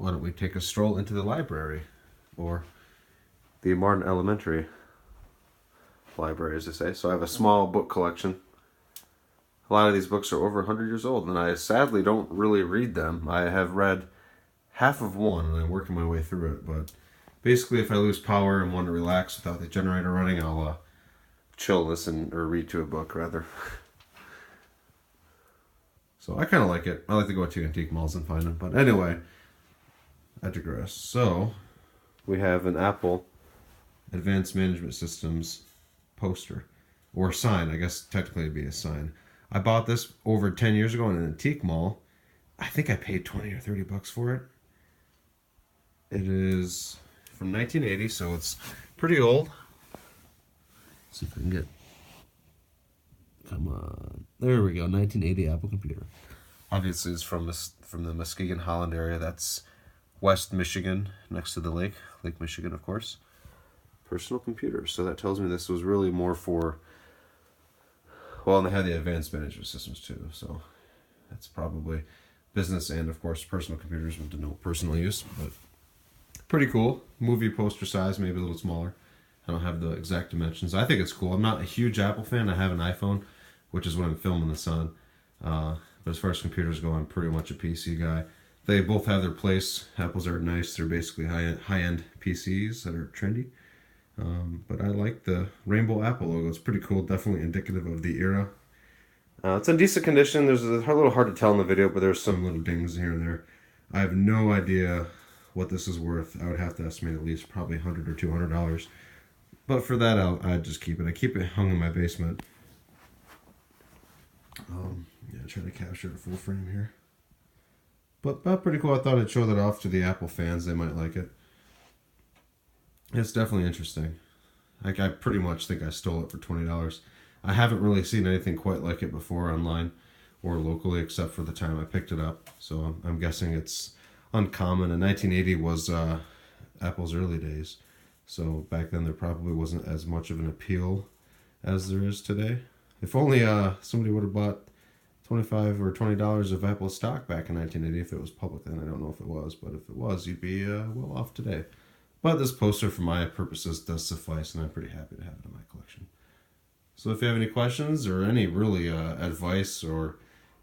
why don't we take a stroll into the library? Or the Martin Elementary Library, as they say. So I have a small book collection. A lot of these books are over 100 years old, and I sadly don't really read them. I have read half of one, and I'm working my way through it. But basically, if I lose power and want to relax without the generator running, I'll chill, listen, or read to a book, rather. So I kind of like it. I like to go to antique malls and find them. But anyway, I digress. So we have an Apple Advanced Management Systems poster. Or sign. I guess technically it'd be a sign. I bought this over 10 years ago in an antique mall. I think I paid 20 or 30 bucks for it. It is from 1980, so it's pretty old. Let's see if I can get... Come on. There we go. 1980 Apple computer. Obviously, it's from the Muskegon, Holland area. That's West Michigan, next to the lake. Lake Michigan, of course. Personal computer. So that tells me this was really more for... Well, and they had the advanced management systems too, so that's probably business and, of course, personal computers with denote personal use, but pretty cool. Movie poster size, maybe a little smaller. I don't have the exact dimensions. I think it's cool. I'm not a huge Apple fan. I have an iPhone, which is what I'm filming this on. But as far as computers go, I'm pretty much a PC guy. They both have their place. Apples are nice. They're basically high-end PCs that are trendy. But I like the Rainbow Apple logo. It's pretty cool. Definitely indicative of the era. It's in decent condition. There's a little hard to tell in the video, but there's some little dings here and there. I have no idea what this is worth. I would have to estimate at least probably $100 or $200. But for that, I'd just keep it. I keep it hung in my basement. Try to capture the full frame here. But pretty cool. I thought I'd show that off to the Apple fans. They might like it. It's definitely interesting. I pretty much think I stole it for $20. I haven't really seen anything quite like it before online or locally, except for the time I picked it up. So I'm guessing it's uncommon. And 1980 was Apple's early days. So back then there probably wasn't as much of an appeal as there is today. If only somebody would have bought $25 or $20 of Apple stock back in 1980 if it was public then. I don't know if it was, but if it was, you'd be well off today. But this poster, for my purposes, does suffice, and I'm pretty happy to have it in my collection. So if you have any questions or any really advice or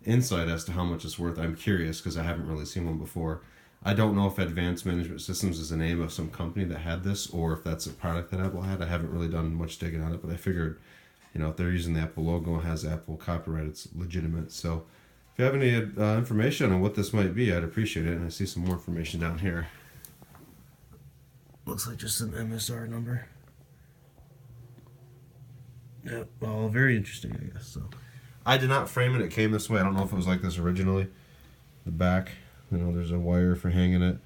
insight as to how much it's worth, I'm curious because I haven't really seen one before. I don't know if Advanced Management Systems is the name of some company that had this or if that's a product that Apple had. I haven't really done much digging on it, but I figured, if they're using the Apple logo and has Apple copyright, it's legitimate. So if you have any information on what this might be, I'd appreciate it. And I see some more information down here. Looks like just an MSR number. Yeah, well, very interesting, I guess. So, I did not frame it. It came this way. I don't know if it was like this originally. The back, there's a wire for hanging it.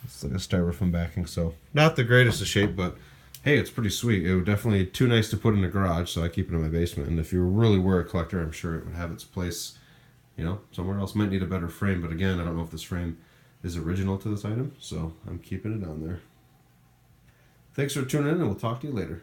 It's like a styrofoam backing, so not the greatest of shape, but hey, it's pretty sweet. It would definitely too nice to put in a garage, so I keep it in my basement. And if you really were a collector, I'm sure it would have its place, somewhere else. Might need a better frame, but again, I don't know if this frame is original to this item, so I'm keeping it on there. Thanks for tuning in, and we'll talk to you later.